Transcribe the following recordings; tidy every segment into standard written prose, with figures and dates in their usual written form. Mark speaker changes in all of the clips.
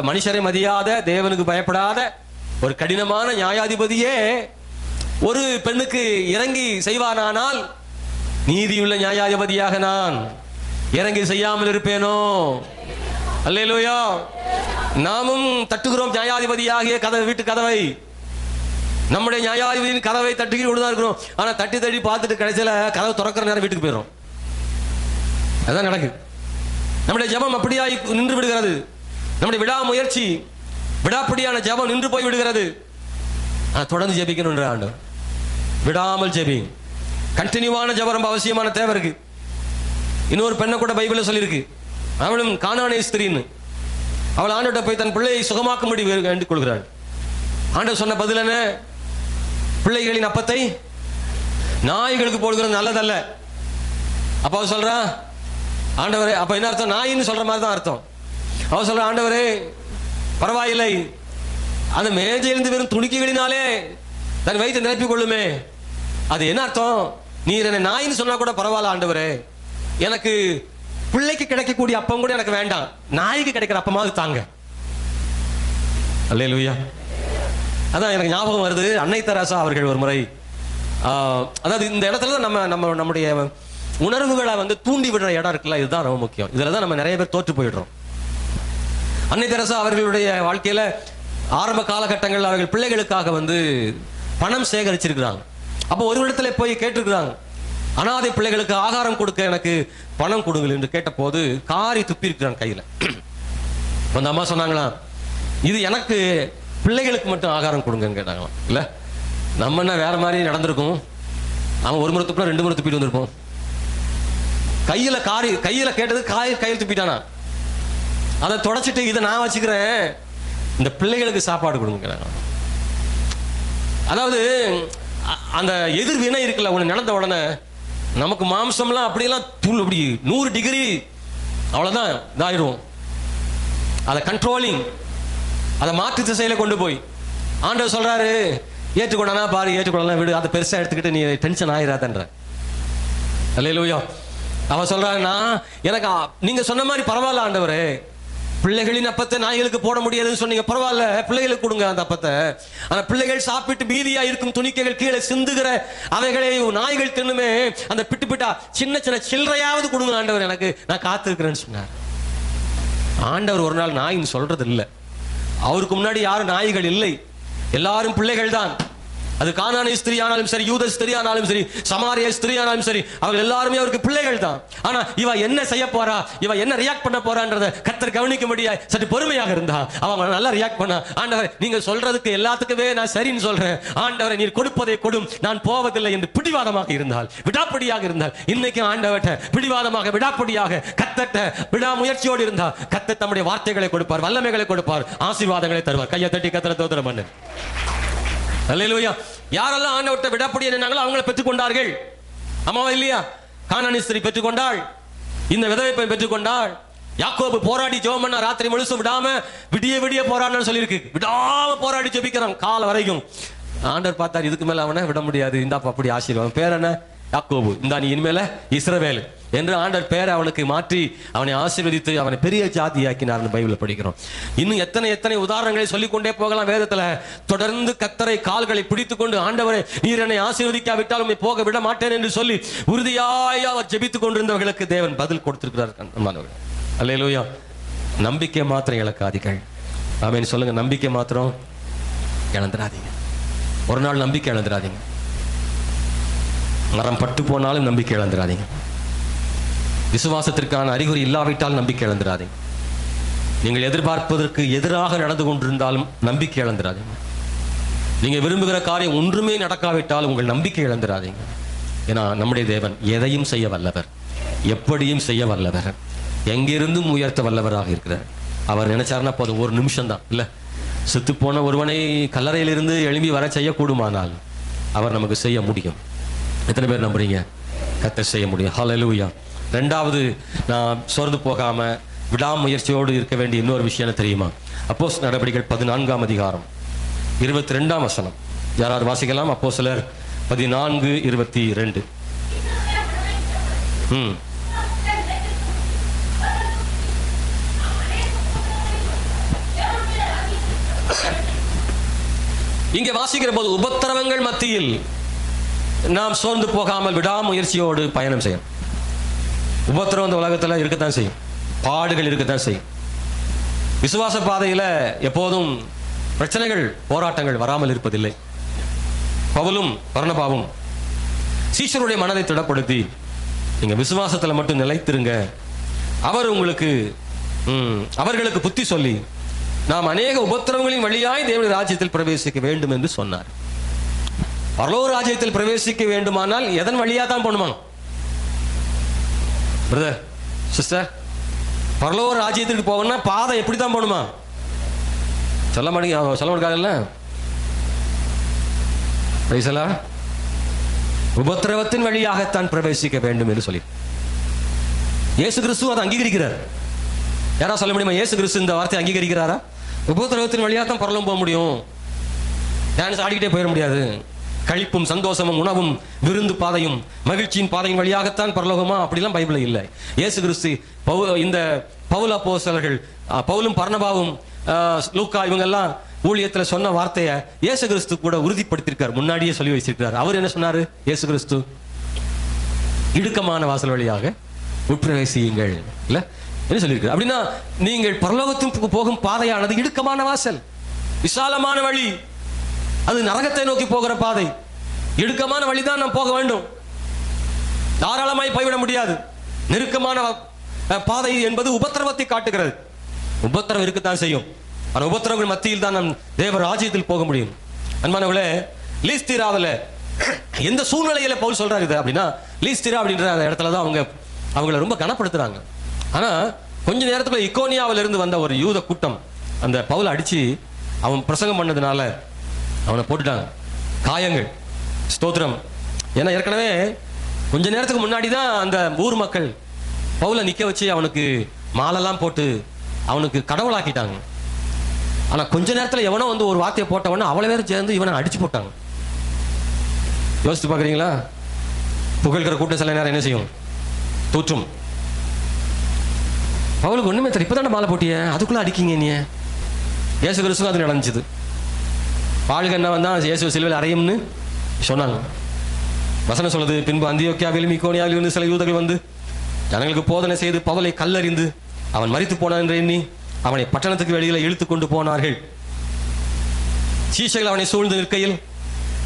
Speaker 1: மனுஷரை மதியாத, தேவனுக்கு பயப்படாத ஒரு கடினமான நியாயாதிபதியே ஒரு பெண்ணுக்கு இறங்கி செய்வானானால், நீதியுள்ள நியாயாதிபதியாக நான் இறங்கி செய்யாமல் இருப்பேனோ? அல்லேலூயா. நாமும் தட்டுகிறோம் நியாயாதிபதியாகிய வீட்டு கதவை. நம்முடைய நியாயாதிபதியின் கதவை தட்டுக்கிட்டு கொண்டுதான் இருக்கிறோம். ஆனா தட்டி தட்டி பார்த்துட்டு கடைசியில கதவை திறக்கிற நேரம் வீட்டுக்கு போயிடும். அதான் நடக்குது. நம்முடைய ஜெபம் அப்படியாய் நின்று விடுகிறது. நம்முடைய விடாமுயற்சி, விடாப்படியான ஜெபம் நின்று போய் விடுகிறது. தொடர்ந்து ஜெபிக்கணும் ஆண்டவர், விடாமல் ஜெபி. கண்டினியூவான ஜெபம் ரொம்ப அவசியமான தேவை இருக்கு. இன்னொரு பெண்ணை கூட பைபிள்ல சொல்லியிருக்கு. அவளும் கானானிய ஸ்திரீன்னு. அவள் ஆண்டவர்கிட்ட போய் தன் பிள்ளையை சுகமாக்கும்படி வேண்டிக் கொள்கிறாள். ஆண்டவர் சொன்ன பதில் என்ன? பிள்ளைகளின் அப்பத்தை நாய்களுக்கு போடுகிறது நல்லதல்ல. அப்ப அவ சொல்றா, ஆண்டவரே, அப்ப என்ன அர்த்தம்? நாயின்னு சொல்ற மாதிரி தான் அர்த்தம். அவ சொல்ற, ஆண்டவரே பரவாயில்லை, அந்த மேஜையிலிருந்து வெறும் துணிக்கைகளினாலே தன் வயிற்றை நிரப்பிக் கொள்ளுமே. அது என்ன அர்த்தம்? நீர் என்ன நாயின்னு சொன்னா கூட பரவாயில்ல ஆண்டவரே, எனக்கு பிள்ளைக்கு கிடைக்கக்கூடிய அப்பம் கூட எனக்கு வேண்டாம், நாய்க்கு கிடைக்கிற அப்பமாவது தாங்க. அல்லேலூயா. அதான் எனக்கு ஞாபகம் வருது, அன்னை தெரசா அவர்கள் ஒரு முறை, அதாவது இந்த இடத்துல நம்முடைய உணர்வுகளை தூண்டி விடுற இடம் இருக்குல்ல, இதுதான் ரொம்ப முக்கியம். இதுல தான் நம்ம நிறைய பேர் தோற்று போயிடுறோம். அன்னை தெரசா அவர்களுடைய வாழ்க்கையில ஆரம்ப காலகட்டங்களில் அவர்கள் பிள்ளைகளுக்காக பணம் சேகரிச்சிருக்கிறாங்க. அப்போ ஒரு இடத்துல போய் கேட்டிருக்கிறாங்க, அனாதை பிள்ளைகளுக்கு ஆகாரம் கொடுக்க எனக்கு பணம் கொடுங்கள் என்று கேட்ட போது காரி துப்பி இருக்கிறான் கையில. அந்த அம்மா சொன்னாங்களாம், இது எனக்கு பிள்ளைகளுக்கு மட்டும் ஆகாரம் கொடுங்கன்னு கேட்டாங்களாம். இல்ல நம்ம என்ன வேற மாதிரி நடந்திருக்கும். அவன் ஒரு முறை துப்பினா 2 முறை துப்பிட்டு வந்திருப்போம். கையில கேட்டது கையில் துப்பிட்டானா, அதை தொடச்சிட்டு இதை நான் வச்சுக்கிறேன், இந்த பிள்ளைகளுக்கு சாப்பாடு கொடுங்க. அதாவது அந்த எதிர்வினை இருக்குல்ல, உன்னை நடந்த உடனே நமக்கு மாம்சம்லாம் அப்படியெல்லாம் தூள் அப்படி 100 டிகிரி அவ்வளவுதான் இதாயிரும். அதை கண்ட்ரோலிங், அதை மாற்று திசையில கொண்டு போய் ஆண்டவர் சொல்றாரு, ஏற்றுக்கொண்டானா பாரு, ஏற்றுக்கொள்ளலாம் விடு, அதை பெருசா எடுத்துக்கிட்டு நீ டென்ஷன் ஆயிராதன்ற. அல்லேலூயா. அவன் சொல்றாருன்னா, எனக்கு நீங்க சொன்ன மாதிரி பரவாயில்ல ஆண்டவரே, பிள்ளைகளின் அப்பத்தை நாய்களுக்கு போட முடியாதுன்னு சொன்னீங்க, பரவாயில்ல, பிள்ளைகளுக்கு கொடுங்க அந்த அப்பத்தை. ஆனா பிள்ளைகள் சாப்பிட்டு மீதியா இருக்கும் துணிக்கைகள் கீழே சிந்துகிற அவைகளை நாய்கள் தின்னுமே, அந்த பிட்டு பிட்டா சின்ன சின்ன சில்லறையாவது கொடுங்க ஆண்டவர், எனக்கு நான் காத்திருக்கிறேன்னு சொன்னார். ஆண்டவர் ஒரு நாள் நாயின்னு சொல்றது இல்லை. அவருக்கு முன்னாடி யாரும் நாய்கள் இல்லை, எல்லாரும் பிள்ளைகள் தான். அது கானானிய ஸ்திரீ ஆனாலும் சரி, யூத ஸ்திரீ ஆனாலும் சரி, சமாரிய ஸ்திரீ ஆனாலும் சரி, அவர்கள் எல்லாருமே அவருக்கு பிள்ளைகள் தான். ஆனா இவ என்ன செய்ய போறா, இவ என்ன ரியாக்ட் பண்ண போறான்றத கர்த்தர் கவனிக்க முடியாது. சற்று பொறுமையாக இருந்தா அவங்க நல்லா ரியாக்ட் பண்ணா, ஆண்டவர் நீங்க சொல்றதுக்கு எல்லாத்துக்குமே நான் சரின்னு சொல்றேன், ஆண்டவரை நீர் கொடுப்பதை கொடும், நான் போவதில்லை என்று பிடிவாதமாக இருந்தால், விடாப்படியாக இருந்தால், இன்னைக்கு ஆண்டவர்கிட்ட பிடிவாதமாக விடாப்படியாக கர்த்தர்ட்ட விடாமுயற்சியோடு இருந்தா கர்த்தர் தம்முடைய வார்த்தைகளை கொடுப்பார், வல்லமைகளை கொடுப்பார், ஆசீர்வாதங்களை தருவார். கையை தட்டி கர்த்தரை ஸ்தோத்திரம் பண்ணு. அல்லேலூயா. யாரெல்லாம் ஆண்டவர்கிட்ட விடாப்படியா நின்னாங்களோ அவங்களை பெற்றுக்கொண்டார்கள். அம்மாவா இல்லையா? கானானிய ஸ்திரீ பெற்றுக்கொண்டாள், இந்த விதவை பெண் பெற்றுக்கொண்டாள். யாக்கோபு போராடி ஜெபம் பண்ண, ராத்திரி முழுசும் விடாம விடிய விடிய போராடணும்னு சொல்லியிருக்கு. விடாம போராடி ஜெபிக்கிறான் கால வரைக்கும். ஆண்டவர் பார்த்தார், இதுக்கு மேல அவனை விட முடியாது, இந்தாப்பா அப்படி ஆசீர்வாதம். பேர் என்ன? யாக்கோபு. இந்தா நீ இனிமேல இஸ்ரவேல் என்று ஆண்டவர் பேரை அவனுக்கு மாற்றி அவனை ஆசீர்வதித்து அவனை பெரிய ஜாதியாக்கினார். பைபிள் படிக்கிறோம். இன்னும் எத்தனை எத்தனை உதாரணங்களை சொல்லிக்கொண்டே போகலாம் வேதத்துல. தொடர்ந்து கர்த்தரை கால்களை பிடித்துக் கொண்டு, ஆண்டவரே நீர் என்னை ஆசீர்வதிக்காவிட்டாலும் போக விட மாட்டேன் என்று சொல்லி உறுதியாய் அவர் ஜெபித்துக் கொண்டிருந்தவர்களுக்கு தேவன் பதில் கொடுத்திருக்கிறார். அல்லேலூயா. நம்பிக்கை மாத்திரம் இழக்காதீர்கள். ஆமென் சொல்லுங்க. நம்பிக்கை மாத்திரம் இழந்துடாதீங்க. ஒரு நாள் நம்பிக்கை இழந்துடாதீங்க. மரம் பட்டு போனாலும் நம்பிக்கை இழந்துடாதீங்க. விசுவாசத்திற்கான அறிகுறி இல்லாவிட்டால் நம்பிக்கை இழந்துடாதீங்க. நீங்கள் எதிர்பார்ப்பதற்கு எதிராக நடந்து கொண்டிருந்தாலும் நம்பிக்கை இழந்துடாதீங்க. நீங்க விரும்புகிற காரியம் ஒன்றுமே நடக்காவிட்டால் உங்கள் நம்பிக்கை இழந்துடாதீங்க. ஏன்னா நம்முடைய தேவன் எதையும் செய்ய வல்லவர், எப்படியும் செய்ய வல்லவர், எங்கிருந்தும் உயர்த்த வல்லவராக இருக்கிறார். அவர் நினைச்சாருன்னா போதும், ஒரு நிமிஷம் தான் இல்ல, செத்து போன ஒருவனை கல்லறையிலிருந்து எழும்பி வர செய்யக்கூடுமானால் அவர் நமக்கு செய்ய முடியும். எத்தனை பேர் நம்புறீங்க? கர்த்தர் செய்ய முடியும். ஹல்லேலூயா. ரெண்டாவது, நான் சோர்ந்து போகாம விடாமுயற்சியோடு இருக்க வேண்டிய இன்னொரு விஷயம் தெரியுமா? அப்போஸ்தலர் நடபடிகள் 14ஆம் அதிகாரம் 22ஆம் வசனம். யாராவது வாசிக்கலாம்? அப்போஸ்தலர் 14:22. இங்கே வாசிக்கிற போது உபத்திரவங்கள் மத்தியில் நாம் சோர்ந்து போகாமல் விடாமுயற்சியோடு பயணம் செய்யணும். உபத்திரவம் இந்த உலகத்தில் இருக்கத்தான் செய்யும், பாடுகள் இருக்கத்தான் செய்யும். விசுவாச பாதையில் எப்போதும் பிரச்சனைகள் போராட்டங்கள் வராமல் இருப்பதில்லை. பவுலும் பர்னபாவும் சீஷருடைய மனதை திடப்படுத்தி நீங்க விசுவாசத்தில் மட்டும் நிலைத்திருங்க, அவர் உங்களுக்கு அவர்களுக்கு புத்தி சொல்லி நாம் அநேக உபத்திரவங்களின் வழியாய் தேவனுடைய ராஜ்யத்தில் பிரவேசிக்க வேண்டும் என்று சொன்னார். பரலோக ராஜ்யத்தில் பிரவேசிக்க வேண்டுமானால் எதன் வழியா தான் போகணுமா பிரதர் சிஸ்டர்? பரலோக ராஜ்யத்திற்கு போகணும்னா பாதை எப்படி தான் போகணுமா? சொல்ல மாட்டேங்கல. உபத்திரவத்தின் வழியாகத்தான் பிரவேசிக்க வேண்டும் என்று சொல்லி இயேசு கிறிஸ்து அதை அங்கீகரிக்கிறார். யாரா சொல்ல முடியுமா இயேசு கிறிஸ்து இந்த வார்த்தையை அங்கீகரிக்கிறாரா? உபத்திரவத்தின் வழியாக தான் பரலோகம் போக முடியும், டான்ஸ் ஆடிக்கிட்டே போயிட முடியாது. கழிப்பும் சந்தோஷமும் உணவும் விருந்து பாதையும் மகிழ்ச்சியின் பாதையின் வழியாகத்தான் பரலோகமா? அப்படிலாம் பைபிள் இல்லை. இயேசு கிறிஸ்து இந்த பவுல் அப்போஸ்தலர்கள் பவுலும் பர்னபாவும் லூக்கா இவங்கெல்லாம் ஊழியத்தில் சொன்ன வார்த்தையை இயேசு கிறிஸ்து கூட உறுதிப்படுத்தியிருக்கார், முன்னாடியே சொல்லி வச்சிருக்கிறார். அவர் என்ன சொன்னாரு? இயேசு கிறிஸ்து இடுக்கமான வாசல் வழியாக உட்பிரவேசியுங்கள் இல்ல என்ன சொல்லியிருக்காரு? அப்படின்னா நீங்கள் பரலோகத்துக்கு போகும் பாதையானது இடுக்கமான வாசல், விசாலமான வழி, அது நரகத்தை நோக்கி போகிற பாதை. இடுக்கமான வழிதான் நாம் போக வேண்டும், தாராளமாய் போய்விட முடியாது. நெருக்கமான பாதை என்பது உபத்திரவத்தை காட்டுகிறது. உபத்திரவம் இருக்கத்தான் செய்யும், ஆனால் உபத்திரவங்கள் மத்தியில் தான் நம் தேவ ராஜ்யத்தில் போக முடியும். அன்பானவர்களே, லீஸ்திராவில் எந்த சூழ்நிலையில பவுல் சொல்றாரு இது அப்படின்னா, லீஸ்திரா அப்படின்ற அந்த இடத்துல தான் அவங்கள ரொம்ப கனப்படுத்துறாங்க. ஆனா கொஞ்ச நேரத்துக்குள்ள இக்கோனியாவில இருந்து வந்த ஒரு யூத கூட்டம் அந்த பவுலை அடிச்சு அவன் பிரசங்கம் பண்ணதுனால அவனை போட்டுட்டாங்க, காயங்கள். ஸ்தோத்திரம். ஏன்னா ஏற்கனவே கொஞ்ச நேரத்துக்கு முன்னாடி தான் அந்த ஊர் மக்கள் பவுலை நிக்க வச்சு அவனுக்கு மாலெல்லாம் போட்டு அவனுக்கு கடவுளாக்கிட்டாங்க. ஆனா கொஞ்ச நேரத்தில் எவனோ வந்து ஒரு வார்த்தையை போட்டவன அவளை வேற சேர்ந்து இவனை அடிச்சு போட்டாங்க. யோசித்து பாக்குறீங்களா? புகழ்கிற கூட்டம் சில நேரம் என்ன செய்யும்? தூற்றும். பவுலுக்கு ஒண்ணுமே தெரியல, இப்பதான மாலை போட்டிய, அதுக்குள்ள அடிக்கீங்க நீ. இயேசு கிறிஸ்துவும் அது நடந்துச்சு. வாழ்க என்ன வந்தா இயேசு சிலுவையில் அறையும்னு சொன்னாங்க. வசனம் சொல்லுது, பின்பு அந்தியோக்கியாவிலும் இக்கோனியாவிலும் இருந்து சில யூதர்கள் வந்து ஜனங்களுக்கு போதனை செய்து பவுலை கல்லறிந்து அவன் மரித்து போனான் என்று எண்ணி அவனை பட்டணத்துக்கு வெளியில இழுத்து கொண்டு போனார்கள். சீஷர்கள் அவனை சூழ்ந்து நிற்கையில்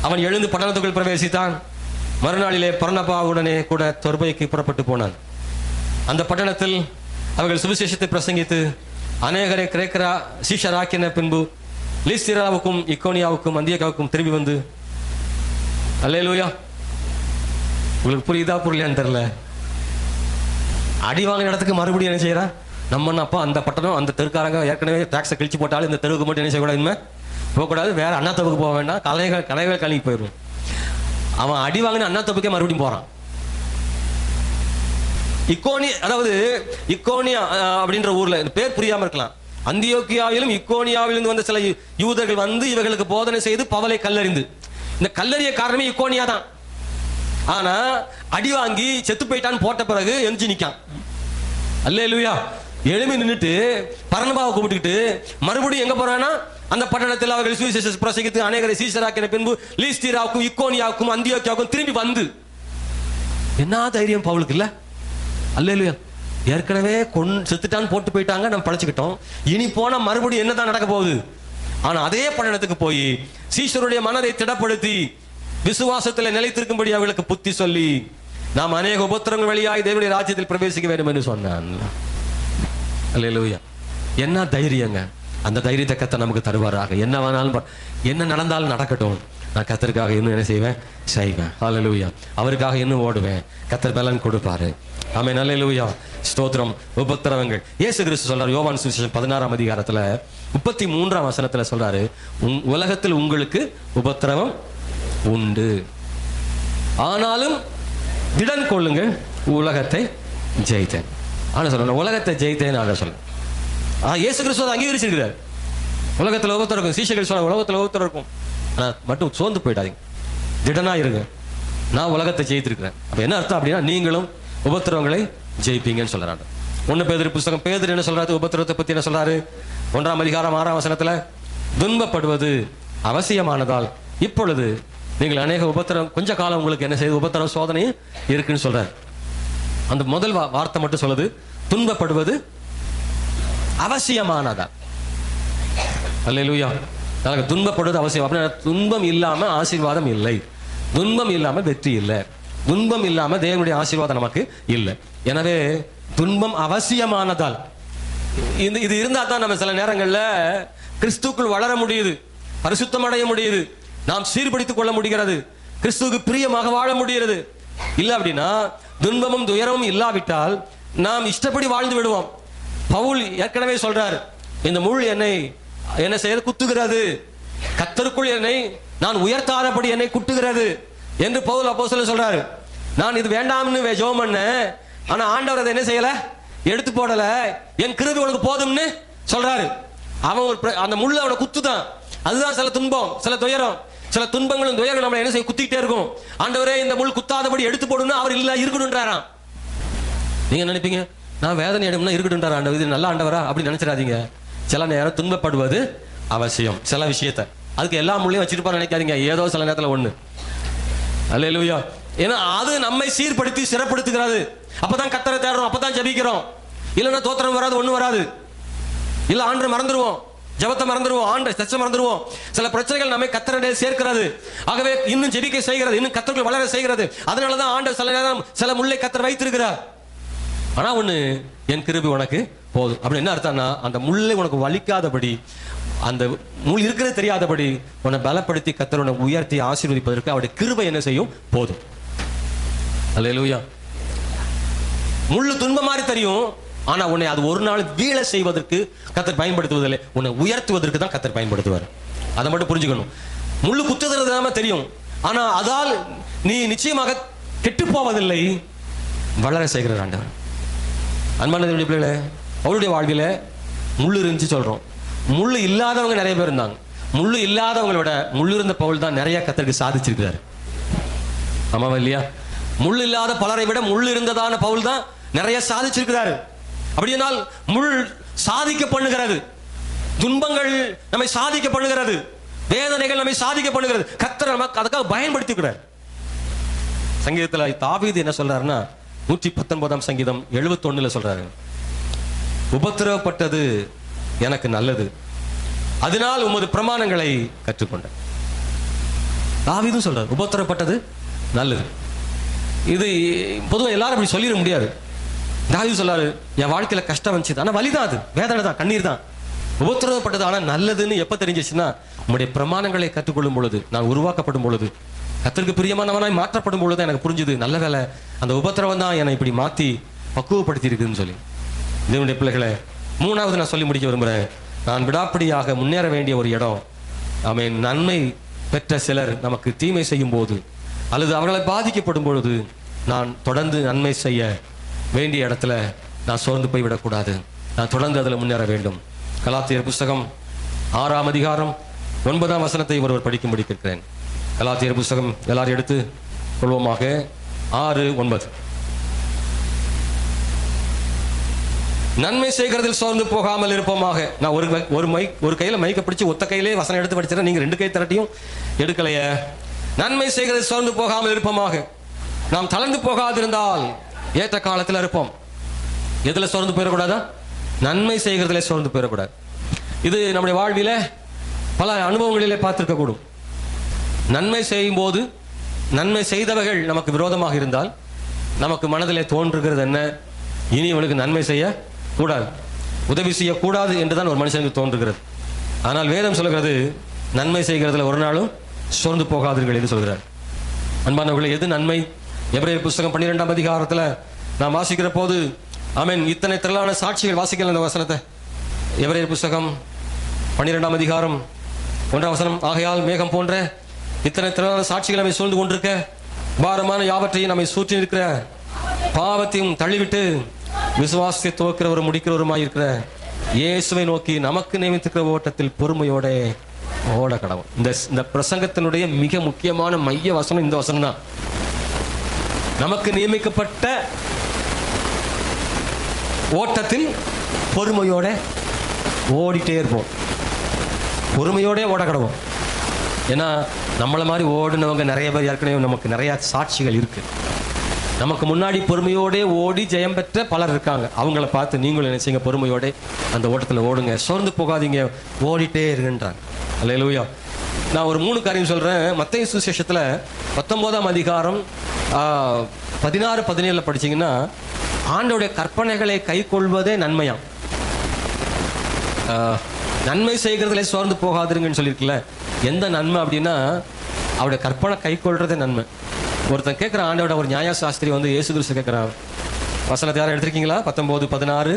Speaker 1: அவன் எழுந்து பட்டணத்துக்குள் பிரவேசித்தான். மறுநாளிலே பர்னபாவுடனே கூட தொர்பைக்கு புறப்பட்டு போனான். அந்த பட்டணத்தில் அவர்கள் சுவிசேஷத்தை பிரசங்கித்து அநேகரை கிரேக்கரா சீஷராக்கின பின்பு லீஸ்திராவுக்கும் இக்கோனியாவுக்கும் அந்தியோக்கியாவுக்கும் திரும்பி வந்து, அல்லேலூயா, உங்களுக்கு புரியுதா புரியலையான்னு தெரியல, அடி வாங்கின இடத்துக்கு மறுபடியும் என்ன செய்யறான்? நம்ம அப்பா அந்த பட்டணம் அந்த தெருக்காரங்க ஏற்கனவே டாக்ஸை கழிச்சு போட்டாலும் இந்த தெருவுக்கு மட்டும் என்ன செய்யக்கூடாது, இனிமே போகக்கூடாது, வேற அண்ணா தப்புக்கு போக வேண்டாம், கலைகள் கலங்கி போயிடும். அவன் அடி வாங்கின அண்ணா தப்புக்கே மறுபடியும் போறான். இக்கோனியா அப்படின்ற ஊர்ல பேர் புரியாம இருக்கலாம். அந்தியோக்கியாவிலும் இக்கோனியாவிலிருந்து வந்த சில யூதர்கள் வந்து இவர்களுக்கு போதனை செய்து பவுலை கல்லறிந்து, இந்த கல்லறிய காரணமே இக்கோனியா தான். ஆனா அடி வாங்கி செத்து போயிட்டான்னு போட்ட பிறகு எஞ்சி நிக்கான். அல்லேலூயா. எழுமி நின்றுட்டு பர்னபாவை கூப்பிட்டுக்கிட்டு மறுபடியும் எங்க போறானா? அந்த பட்டணத்தில் அவர்கள் சுவிசேஷ பிரசங்கித்து அநேகரை சீஷராக்கின பின்பு லீஸ்திராவுக்கும் இக்கோனியாவுக்கும் அந்தியோக்கியாவுக்கும் திரும்பி வந்து. என்ன தைரியம் பவுலுக்கு இல்ல? அல்லேலூயா. ஏற்கனவே செத்துட்டான்னு போட்டு போயிட்டாங்க, நம்ம பழச்சுக்கிட்டோம், இனி போனா மறுபடியும் என்னதான் நடக்க போகுது? ஆனா அதே பட்டணத்துக்கு போய் சீஷருடைய மனதை திடப்படுத்தி விசுவாசத்தில் நிலைத்திருக்கும்படி அவர்களுக்கு புத்தி சொல்லி நாம் அநேக உபத்திரங்கள் வழியாய் தேவனுடைய ராஜ்யத்தில் பிரவேசிக்க வேண்டும் என்று சொன்னான். அல்லேலூயா. என்ன தைரியங்க! அந்த தைரியத்தை கர்த்தர் நமக்கு தருவாராக. என்ன வேணாலும் என்ன நடந்தாலும் நடக்கட்டும், நான் கர்த்தருக்காக இன்னும் என்ன செய்வேன்? அல்லேலூயா. அவருக்காக இன்னும் ஓடுவேன், கர்த்தர் பலன் கொடுப்பாரு. ஆமென். அல்லேலூயா. ஸ்தோத்திரம். உபத்திரவங்கள் இயேசு கிறிஸ்து சொல்றாரு யோவான் சுவிசேஷம் 16ஆம் அதிகாரத்துல 33ஆம் வசனத்துல சொல்றாரு, உலகத்தில் உங்களுக்கு உபத்திரவம் உண்டு, ஆனாலும் திடன் கொள்ளுங்கள், உலகத்தை ஜெயித்தேன். ஆனா சொல்ல உலகத்தை ஜெயித்தேன் சொல்ல இயேசு கிறிஸ்து அங்கீகரிச்சிருக்கிறார். உலகத்தில் உபத்திரம் இருக்கும். சீஷர்கள் சொல்ல உலகத்தில் உபத்திரம் இருக்கும், ஆனா மட்டும் சோர்ந்து போயிடாதீங்க, திடனா இருங்க, நான் உலகத்தை ஜெயித்திருக்கிறேன். அப்ப என்ன அர்த்தம் அப்படின்னா, நீங்களும் உபத்திரவங்களை ஜெயிப்பீங்கன்னு சொல்றாரு. 1 பேதுரு புத்தகம் பேதுரு என்ன சொல்றாரு? உபத்திரவத்தை பத்தி என்ன சொல்றாரு? 1ஆம் அதிகாரம் 6ஆம் வசனத்துல துன்பப்படுவது அவசியமானதால் இப்பொழுது நீங்கள் அநேக உபத்திரம், கொஞ்ச காலம் உங்களுக்கு என்ன செய்து உபத்திரம் சோதனையும் இருக்குன்னு சொல்றார். அந்த முதல் வார்த்தை மட்டும் சொல்லுது, துன்பப்படுவது அவசியமானதால். அல்லேலூயா. துன்பப்படுவது அவசியம். அப்படின்னா துன்பம் இல்லாம ஆசீர்வாதம் இல்லை, துன்பம் இல்லாம வெற்றி இல்லை, துன்பம் இல்லாம தேவனுடைய ஆசீர்வாதம் நமக்கு இல்லை. எனவே துன்பம் அவசியமானதால். இது இருந்தா தான் நம்ம சில நேரங்கள்ல கிறிஸ்துக்குள் வளர முடியுது, பரிசுத்தம் அடைய முடியுது, நாம் சீர்படுத்திக் கொள்ள முடிகிறது, கிறிஸ்துவுக்கு பிரியமாக வாழ முடிகிறது. இல்லை அப்படின்னா துன்பமும் துயரமும் இல்லாவிட்டால் நாம் இஷ்டப்படி வாழ்ந்து விடுவோம். பவுல் ஏற்கனவே சொல்றார், இந்த முள் என்னை என்ன செய்ய குத்துகிறது, கர்த்தருக்குள் என்னை நான் உயர்த்தாதபடி என்னை குட்டுகிறது என்று பவுல் அப்போஸ்தலன் சொல்றாரு. நான் இது வேண்டாம்னு ஜெபம் பண்ணேன், ஆனா ஆண்டவர் அதை என்ன செய்யல, எடுத்து போடல, என் கிருபை உனக்கு போதும்னு சொல்றாரு. அவன் அந்த முள்ள அவனை குத்துதான். அதுதான் சில துன்பம், சில துயரம், சில துன்பங்களும் துயரங்களும் நம்மளை என்ன செய்ய குத்திக்கிட்டே இருக்கும். ஆண்டவரே இந்த முள் குத்தாதபடி எடுத்து போடுன்னு அவர் இல்ல இருக்கணும்ன்றாராம். நீங்க நினைப்பீங்க, நான் வேதனை எடுக்கணும்னா இருக்கட்டும்ன்றார் ஆண்டவர், இது நல்ல ஆண்டவரா அப்படி நினைச்சிடாதீங்க. சில நேரம் துன்பப்படுவது அவசியம். சில விஷயத்தை அதுக்கு எல்லா முள்ளையும் வச்சிருப்பான்னு நினைக்காதீங்க, ஏதோ சில நேரத்தில் ஒண்ணு. அல்லேலூயா. ஏன்னா அது நம்மை சீர்படுத்தி சிறப்படுத்துகிறது. அப்பதான் கர்த்தரை தேடுறோம், அப்பதான் ஜெபிக்கிறோம். இல்லைன்னா தோத்திரம் வராது, ஒண்ணு வராது. இல்ல ஆண்டரை மறந்துடுவோம், ஜெபத்தை மறந்துடுவோம், ஆண்டரை சர்ச்சை மறந்துடுவோம். சில பிரச்சனைகள் நம்மை கர்த்தருடைய சேர்க்கிறது. ஆகவே இன்னும் ஜெபிக்க செய்கிறது, இன்னும் கர்த்தர்கள் வளர செய்கிறது. அதனாலதான் ஆண்டவர் சில நேரம் சில முல்லை கர்த்தர் வைத்திருக்கிறார். ஆனா ஒண்ணு, என் கிருபை உனக்கு போதும். அப்படி என்ன அர்த்தம்னா, அந்த முல்லை உனக்கு வலிக்காதபடி, அந்த முள் இருக்கிறது தெரியாதபடி உன்னை பலப்படுத்தி கர்த்தர் உன்னை உயர்த்தி ஆசீர்வதிப்பதற்கு அவருடைய கிருபை என்ன செய்யும், போதும். அல்லேலூயா. முள்ளு துன்ப மாதிரி தெரியும், ஆனா உன்னை அது ஒரு நாள் வீழ செய்வதற்கு கர்த்தர் பயன்படுத்துவதில்லை, உன்னை உயர்த்துவதற்கு தான் கர்த்தர் பயன்படுத்துவார். அதை மட்டும் புரிஞ்சுக்கணும். முள்ளு குத்துறது தெரியும், ஆனா அதால் நீ நிச்சயமாக கெட்டு போவதில்லை, வளர செய்கிறார் ஆண்டவர். அன்பான பிள்ளைகளே, அவருடைய வாழ்வில முள்ளு இருந்துச்சு சொல்றோம், முள்ளு இல்லாதவங்க நிறைய பேர் இருந்தாங்க. முள்ளு இல்லாதவங்களை விட முள்ளு இருந்த பவுல் தான் நிறைய கர்த்தருக்கு சாதிச்சிருக்கிறார். ஆமாவா இல்லையா? முள் இல்லாத பலரை விட முள் இருந்ததான பவுல் தான் நிறைய சாதிச்சிருக்கிறாரு. அப்படியானால் முள் சாதிக்க பண்ணுகிறது, துன்பங்கள் நம்மை சாதிக்க பண்ணுகிறது, வேதனைகள் நம்மை சாதிக்க பண்ணுகிறது. கர்த்தர் நமக்கு அதுக்காக பயன்படுத்திக்கிறார். சங்கீதத்தில் தாவீது என்ன சொல்றாருன்னா, 119 சங்கீதம் 71 சொல்றாரு, உபத்திரவப்பட்டது எனக்கு நல்லது, அதனால் உமது பிரமாணங்களை கற்றுக்கொண்டேன். தாவீதும் சொல்றாரு, உபத்திரவப்பட்டது நல்லது. இது பொதுவாக எல்லாரும் அப்படி சொல்லிட முடியாது. தாவீது சொல்றாரு, என் வாழ்க்கையில கஷ்டம் வந்துச்சு, ஆனா வலிதான், அது வேதனை தான், கண்ணீர் தான், உபத்திரவப்பட்டது ஆனா நல்லதுன்னு எப்ப தெரிஞ்சிச்சுன்னா, உங்களுடைய பிரமாணங்களை கற்றுக்கொள்ளும் பொழுது, நான் உருவாக்கப்படும் பொழுது, கர்த்தருக்கு பிரியமானவனாய் மாற்றப்படும் பொழுது எனக்கு புரிஞ்சுது, நல்ல வேலை அந்த உபத்திரவம் தான் என்னை இப்படி மாத்தி பக்குவப்படுத்தி இருக்குன்னு சொல்லி. இதனுடைய பிள்ளைகளை மூணாவது நான் சொல்லி முடிக்க விரும்புகிறேன். நான் விடாப்படியாக முன்னேற வேண்டிய ஒரு இடம், ஆமென், நன்மை பெற்ற சிலர் நமக்கு தீமை செய்யும் போது அல்லது அவர்களை பாதிக்கப்படும் பொழுது நான் தொடர்ந்து நன்மை செய்ய வேண்டிய இடத்துல நான் சோர்ந்து போய் விடக்கூடாது, நான் தொடர்ந்து அதில் முன்னேற வேண்டும். கலாத்தியர் புஸ்தகம் 6ஆம் அதிகாரம் 9ஆம் வசனத்தை ஒருவர் படிக்கும்படி கேட்கிறேன். கலாத்தியர் புஸ்தகம் எல்லாரும் எடுத்து கொள்வோமாக. 6:9. நன்மை செய்கிறதில் சோர்ந்து போகாமல் இருப்போமாக. நான் ஒரு கையில மைக்க பிடிச்சு ஒத்த கையிலே வசனம் எடுத்து படிச்சிடறேன், நீங்க 2 கை திரட்டியும் எடுக்கலைய. நன்மை செய்கிறதில் சோர்ந்து போகாமல் இருப்போமாக. நாம் தளர்ந்து போகாதிருந்தால் ஏற்ற காலத்தில் இருப்போம். எதுல சோர்ந்து போயிடக்கூடாதா? நன்மை செய்கிறதிலே சோர்ந்து போயிடக்கூடாது. இது நம்முடைய வாழ்வில பல அனுபவங்களிலே பார்த்திருக்க கூடும். நன்மை செய்யும் போது நன்மை செய்தவர்கள் நமக்கு விரோதமாக இருந்தால் நமக்கு மனதிலே தோன்றுகிறது என்ன, இனி இவனுக்கு நன்மை செய்ய கூடாது, உதவி செய்யக்கூடாது என்றுதான் ஒரு மனுஷனுக்கு தோன்றுகிறது. ஆனால் வேதம் சொல்கிறது, நன்மை செய்கிறதுல ஒரு நாளும் சோர்ந்து போகாதீர்கள் என்று சொல்கிறார். அன்பானவர்களே, எது நன்மை? எபிரேயர் புஸ்தகம் 12ஆம் அதிகாரத்தில் நாம் வாசிக்கிற போது, ஆமென், இத்தனை திரளான சாட்சிகள் வாசிக்கல அந்த வசனத்தை. எபிரேயர் புஸ்தகம் 12ஆம் அதிகாரம் 1ஆம் வசனம், ஆகையால் மேகம் போன்ற இத்தனை திரளான சாட்சிகள் நம்மை சூழ்ந்து கொண்டிருக்க, பாரமான யாவற்றையும் நம்மை சுற்றி இருக்கிற பாவத்தையும் தள்ளிவிட்டு விசுவாசத்தை துவக்கிறவரும் முடிக்கிறவருமாய் இருக்கிற இயேசுவை நோக்கி நமக்கு நியமித்திருக்கிற ஓட்டத்தில் பொறுமையோட ஓட கடவுள். இந்த பிரசங்கத்தினுடைய மிக முக்கியமான மைய வசனம் இந்த வசனம் தான். நமக்கு நியமிக்கப்பட்ட ஓட்டத்தில் பொறுமையோட ஓடிட்டே இருப்போம். பொறுமையோடே ஓட கடவும். ஏன்னா நம்மளை மாதிரி ஓடுனவங்க நிறைய பேர் ஏற்கனவே நமக்கு நிறைய சாட்சிகள் இருக்கு. நமக்கு முன்னாடி பொறுமையோடே ஓடி ஜெயம் பெற்ற பலர் இருக்காங்க. அவங்கள பார்த்து நீங்களும் நினைச்சீங்க, பொறுமையோட அந்த ஓட்டத்தில் ஓடுங்க, சோர்ந்து போகாதீங்க, ஓடிட்டே இருங்கன்றாங்க. அல்லேலூயா. நான் ஒரு 3 காரியம் சொல்றேன். மத்தேயு சுவிசேஷத்தில் 19ஆம் அதிகாரம் 16-17 படிச்சீங்கன்னா, ஆண்டவருடைய கற்பனைகளை கை கொள்வதே நன்மையாம். நன்மை செய்கிறதுல சோர்ந்து போகாதுங்கன்னு சொல்லியிருக்குல்ல. எந்த நன்மை அப்படின்னா அவருடைய கற்பனை கை கொள்றதே நன்மை. ஒருத்தன் கேட்குற ஆண்டோட ஒரு நியாய சாஸ்திரி வந்து இயேசு கிறிஸ்து கேட்குறான். வசனத்தை யாரும் எடுத்திருக்கீங்களா? 19-16.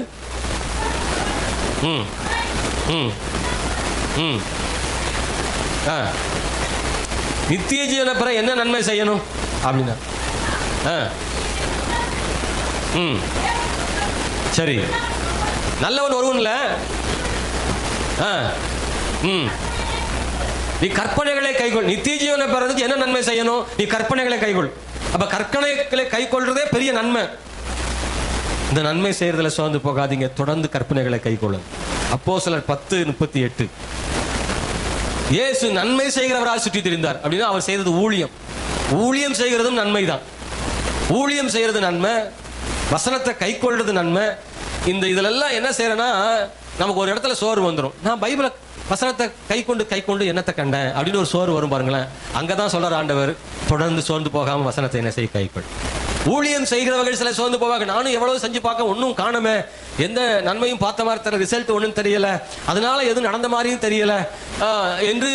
Speaker 1: நித்திய ஜீவனை பெற என்ன நன்மை செய்யணும் அப்படின்னா, சரி, நல்லவன் ஒருவன்ல நீ கற்பனைகளை கைகொள். நித்திய ஜீவனை பெறதுக்கு என்ன நன்மை செய்யணும்? நீ கற்பனைகளை கைகொள். அப்ப கற்பனைகளை கை கொள்றதே பெரிய நன்மை. இந்த நன்மை செய்யறதுல சோர்ந்து போகாதீங்க, தொடர்ந்து கற்பனைகளை கைகொள்ளுங்க. அப்போஸ்தலர் 10:38. இயேசு நன்மை செய்கிறவரால் சுற்றி திரிந்தார். அப்படின்னா அவர் செய்தது ஊழியம். ஊழியம் செய்கிறதும் நன்மை தான். ஊழியம் செய்யறது நன்மை, வசனத்தை கை கொள்றது நன்மை. இதுல என்ன செய்யறேன்னா, நமக்கு ஒரு இடத்துல சோறு வந்துடும். நான் பைபிளை வசனத்தை கை கொண்டு என்னத்தை கண்டேன் அப்படின்னு ஒரு சோறு வரும் பாருங்களேன். அங்கதான் சொல்றார் ஆண்டவர், தொடர்ந்து சோர்ந்து போகாம வசனத்தை என்ன செய்ய கைக்கொள். ஊழியம் செய்கிறவர்கள் சில சோர்ந்து போவாங்க. நானும் எவ்வளவு செஞ்சு பார்க்க ஒன்னும் காணுமே, எந்த நன்மையும் பார்த்த மாதிரி தர ரிசல்ட் ஒன்றும் தெரியல, அதனால எதுவும் நடந்த மாதிரியும் தெரியல என்று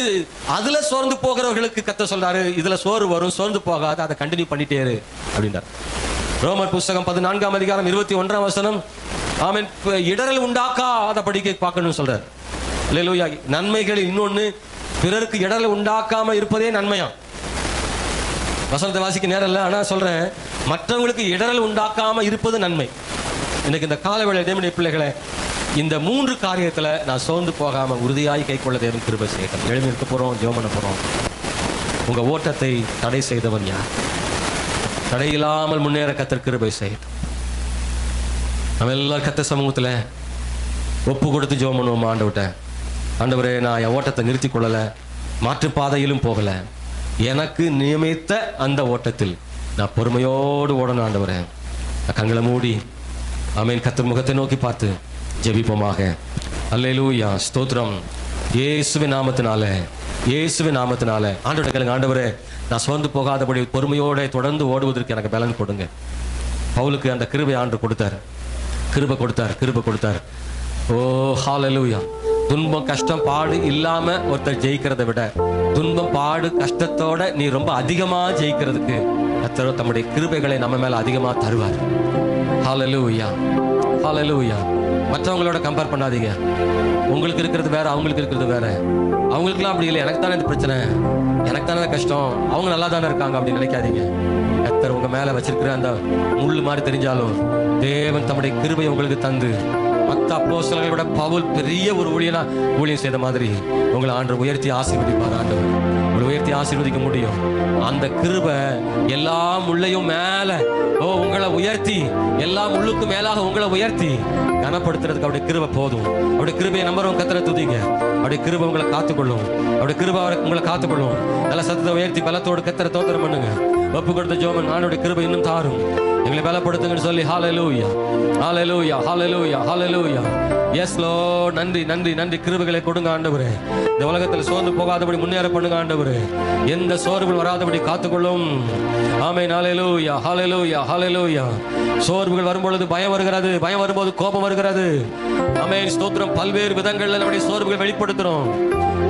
Speaker 1: அதுல சோர்ந்து போகிறவர்களுக்கு கத்த சொல்றாரு, இதுல சோறு வரும், சோர்ந்து போகாது, அதை கண்டினியூ பண்ணிட்டே இரு அப்படின்றார். ரோமர் புஸ்தகம் 14ஆம் அதிகாரம் 21ஆம் வசனம், ஆமென், இடரல் உண்டாக்காத படிக்க பார்க்கணும்னு சொல்றார். அல்லேலூயா. நன்மைகள் இன்னொன்னு, பிறருக்கு இடரல் உண்டாக்காம இருப்பதே நன்மையா. வசனத்தை வாசிக்க நேரம் இல்லை, ஆனா சொல்றேன், மற்றவங்களுக்கு இடரல் உண்டாக்காம இருப்பது நன்மை. இன்னைக்கு இந்த காலவேளை தேவனுடைய பிள்ளைகளை, இந்த 3 காரியத்துல நான் சோர்ந்து போகாம உறுதியாய் கை கொள்ள தேவன் கிருபை செய்யட்டும். எழுதி இருக்க போறோம், ஜெபம் பண்ண போறோம். உங்க ஓட்டத்தை தடை செய்தவன் யார்? தடையில்லாமல் முன்னேற கர்த்தர் கிருபை செய்யட்டும். நம்ம எல்லாரும் கர்த்தர் சமூகத்துல ஒப்பு கொடுத்து ஜெபம் பண்ணுவோம். ஆண்டவர்கிட்ட, ஆண்டவரே, நான் என் ஓட்டத்தை நிறுத்தி கொள்ளல, மாற்று பாதையிலும் போகல, எனக்கு நியமித்த அந்த ஓட்டத்தில் நான் பொறுமையோடு ஓடணும். ஆண்டவரே, கண்களை மூடி ஆமென் கர்த்தர் முகத்தை நோக்கி பார்த்து ஜெபிப்போமாக. அல்லேலூயா, ஸ்தோத்திரம். இயேசுவின் நாமத்தினாலே, இயேசுவின் நாமத்தினாலே ஆண்டவரே கேளுங்க. ஆண்டவரே, நான் சோர்ந்து போகாதபடி பொறுமையோட தொடர்ந்து ஓடுவதற்கு எனக்கு பலன் கொடுங்க. பவுலுக்கு அந்த கிருபை ஆண்டு கொடுத்தார், கிருபை கொடுத்தார். ஓ ஹல்லேலூயா. துன்பம், கஷ்டம், பாடு இல்லாம ஒருத்தர் ஜெயிக்கிறதை விட துன்பம், பாடு, கஷ்டத்தோட நீ ரொம்ப அதிகமா ஜெயிக்கிறதுக்கு கர்த்தர் தம்முடைய கிருபைகளை நம்ம மேல அதிகமா தருவார். ஹல்லேலூயா, ஹல்லேலூயா. மற்றவங்களோட கம்பேர் பண்ணாதீங்க. உங்களுக்கு இருக்கிறது வேற, அவங்களுக்கு இருக்கிறது வேற. அவங்களுக்குலாம் அப்படி இல்லை, எனக்கு தானே இந்த பிரச்சனை, எனக்கு தானே கஷ்டம், அவங்க நல்லா தானே இருக்காங்க அப்படின்னு நினைக்காதீங்க. கர்த்தர் உங்க மேல வச்சிருக்கிற அந்த முள்ளு மாதிரி தெரிஞ்சாலும் தேவன் தம்முடைய கிருபையை உங்களுக்கு தந்து, மற்ற அப்போஸ்தலர்களை விட பவுல் பெரிய ஒரு ஊழியம் செய்த மாதிரி உங்களை ஆண்டவர் உயர்த்தி ஆசீர்வதிப்பார். ஆண்டவர் உங்களை உயர்த்தி ஆசீர்வதிக்க முடியும். அந்த கிருபை எல்லா முள்ளையும் மேல உங்களை உயர்த்தி, எல்லா முள்ளுக்கு மேலாக உங்களை உயர்த்தி கனப்படுத்துறதுக்கு அவருடைய கிருபை போதும். அவருடைய கிருபையை நம்புறவங்க கர்த்தரை துதிங்க. அவருடைய கிருபை உங்களை காத்துக்கொள்ளும். அவருடைய கிருபை உங்களை காத்துக்கொள்ளும். நல்ல சத்தத்தை உயர்த்தி பலத்தோடு கர்த்தரை ஸ்தோத்திரம் பண்ணுங்க. ஒப்பு கொடுத்த ஜெபம், ஆண்டவருடைய கிருபை இன்னும் தாரும், எங்களை பலப்படுத்துங்கன்னு சொல்லி ஹல்லேலூயா, ஹல்லேலூயா, ஹல்லேலூயா, ஹல்லேலூயா. S Lord. நன்றி, நன்றி, நன்றி. கிருபைகளை கொடுங்க ஆண்டவரே. இந்த உலகத்தில் சோர்ந்து போகாதபடி முன்னேற பண்ணுங்க ஆண்டவரே. எந்த சோர்வுகள் வராதபடி காத்துக்கொள்ளும். ஆமென். ஹல்லேலூயா, ஹல்லேலூயா, ஹல்லேலூயா. சோர்வுகள் வரும்பொழுது பயம் வருகிறது, பயம் வரும்போது கோபம் வருகிறது. ஆமென், ஸ்தோத்திரம். பல்வேறு விதங்கள்ல நம்முடைய சோர்வுகள் வெளிப்படுத்துறோம்.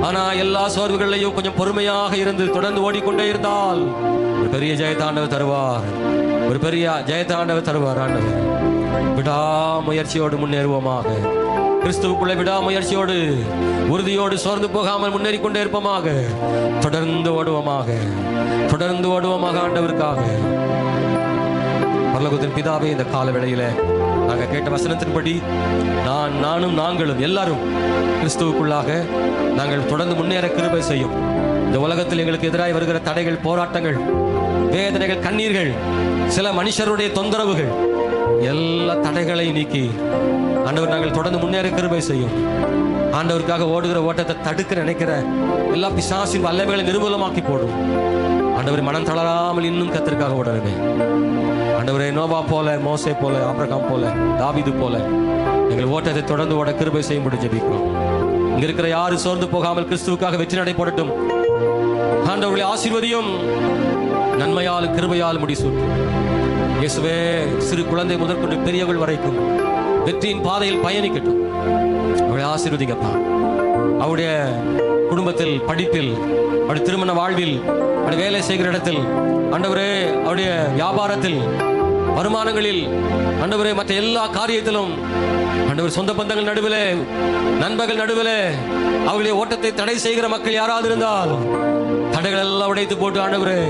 Speaker 1: ஆனா எல்லா சோர்வுகளையும் கொஞ்சம் பொறுமையாக இருந்து தொடர்ந்து ஓடிக்கொண்டே இருந்தால் ஒரு பெரிய ஜெயத்தை ஆண்டவர் தருவார். ஒரு பெரிய ஜெயத்தை ஆண்டவர் தருவார். ஆண்டவர், விடாமுயற்சியோடு முன்னேறுவோமாக. கிறிஸ்துவுக்குள்ள விடாமுயற்சியோடு, உறுதியோடு, சோர்ந்து போகாமல் முன்னேறி கொண்டே இருப்போமாக. தொடர்ந்து ஓடுவோமாக, தொடர்ந்து ஓடுவோமாக ஆண்டவருக்காக. பரலோகத்தின் பிதாவே, இந்த கால வேளையில நாங்க கேட்ட வசனத்தின்படி நானும் நாங்களும் எல்லாரும் கிறிஸ்துவுக்குள்ளாக நாங்கள் தொடர்ந்து முன்னேற கிருபை செய்யும். இந்த உலகத்தில் எங்களுக்கு எதிராக வருகிற தடைகள், போராட்டங்கள், வேதனைகள், கண்ணீர்கள், சில மனுஷருடைய தொந்தரவுகள், எல்லா தடைகளை நீக்கி ஆண்டவர் நாங்கள் தொடர்ந்து முன்னேற கிருபை செய்யும். ஆண்டவருக்காக ஓடுகிற ஓட்டத்தை தடுக்க நினைக்கிற எல்லா பிசாசின் வல்லமைகளை நிர்மூலமாக்கி போடும். ஆண்டவரை மனம் தளராமல் இன்னும் கர்த்தருக்காக ஓடணுமே. ஆண்டவரே, நோவா போல, மோசே போல, ஆபிரகாம் போல, தாவீது போல எங்கள் ஓட்டத்தை தொடர்ந்து ஓட கிருபை செய்யும்படி ஜெபிக்கிறோம். இங்க இருக்கிற யாரும் சோர்ந்து போகாமல் கிறிஸ்துவுக்காக வெற்றி நடை போடட்டும். ஆண்டவர்களை ஆசீர்வதியும், நன்மையால் கிருபையால் முடிசூட்டும். இயேசுவே, சிறு குழந்தை முதற்கொண்டு பெரியவர்கள் வரைக்கும் வெற்றியின் பாதையில் பயணிக்கட்டும். அவளை ஆசீர்வதிங்கப்பா. அவருடைய குடும்பத்தில், படிப்பில், அவருடைய திருமண வாழ்வில், அவருடைய வேலை செய்கிற இடத்தில், ஆண்டவரே, அவருடைய வியாபாரத்தில், வருமானங்களில், ஆண்டவரே, மற்ற எல்லா காரியத்திலும், ஆண்டவர் சொந்த பந்தங்கள் நடுவில், நண்பர்கள் நடுவில் அவருடைய ஓட்டத்தை தடை செய்கிற மக்கள் யாராவது இருந்தால் தடைகள் எல்லாம் உடைத்து போட்டு, ஆண்டவரே,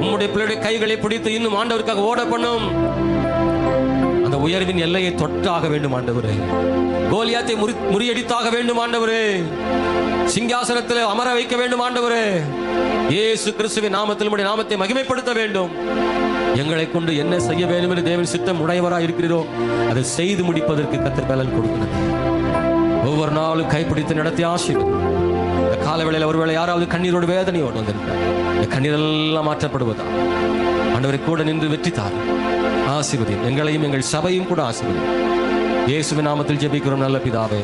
Speaker 1: உம்முடைய பிள்ளையுடைய கைகளை பிடித்து இன்னும் ஆண்டவருக்காக ஓட பண்ணும். அந்த உயர்வின் எல்லையை தொட்டாக வேண்டும் ஆண்டவரே. கோலியாத்தை முறியடித்தாக வேண்டும் ஆண்டவரே. சிங்காசனத்தில் அமர வைக்க வேண்டும் ஆண்டவரே. இயேசு கிறிஸ்துவின் நாமத்தில் உம்முடைய நாமத்தை மகிமைப்படுத்த வேண்டும். எங்களை கொண்டு என்ன செய்ய வேண்டும் என்று தேவன் சித்தம் உடையவராக இருக்கிறோம், அதை செய்து முடிப்பதற்கு கர்த்தர் பலன் கொடுக்கிறது. ஒவ்வொரு நாளும் கைப்பிடித்து நடத்தி ஆசீர்வதியும். இந்த காலவேளையில் ஒருவேளை யாராவது கண்ணீரோடு வேதனையோடு வந்திருக்கிறார், இந்த கண்ணீர் எல்லாம் மாற்றப்படுவதா ஆண்டவரை கூட நின்று வெற்றி தாரும். ஆசீர்வதியும், எங்களையும் எங்கள் சபையும் கூட ஆசீர்வதியும். இயேசுவின் நாமத்தில் ஜெபிக்கிறோம் நல்ல பிதாவே.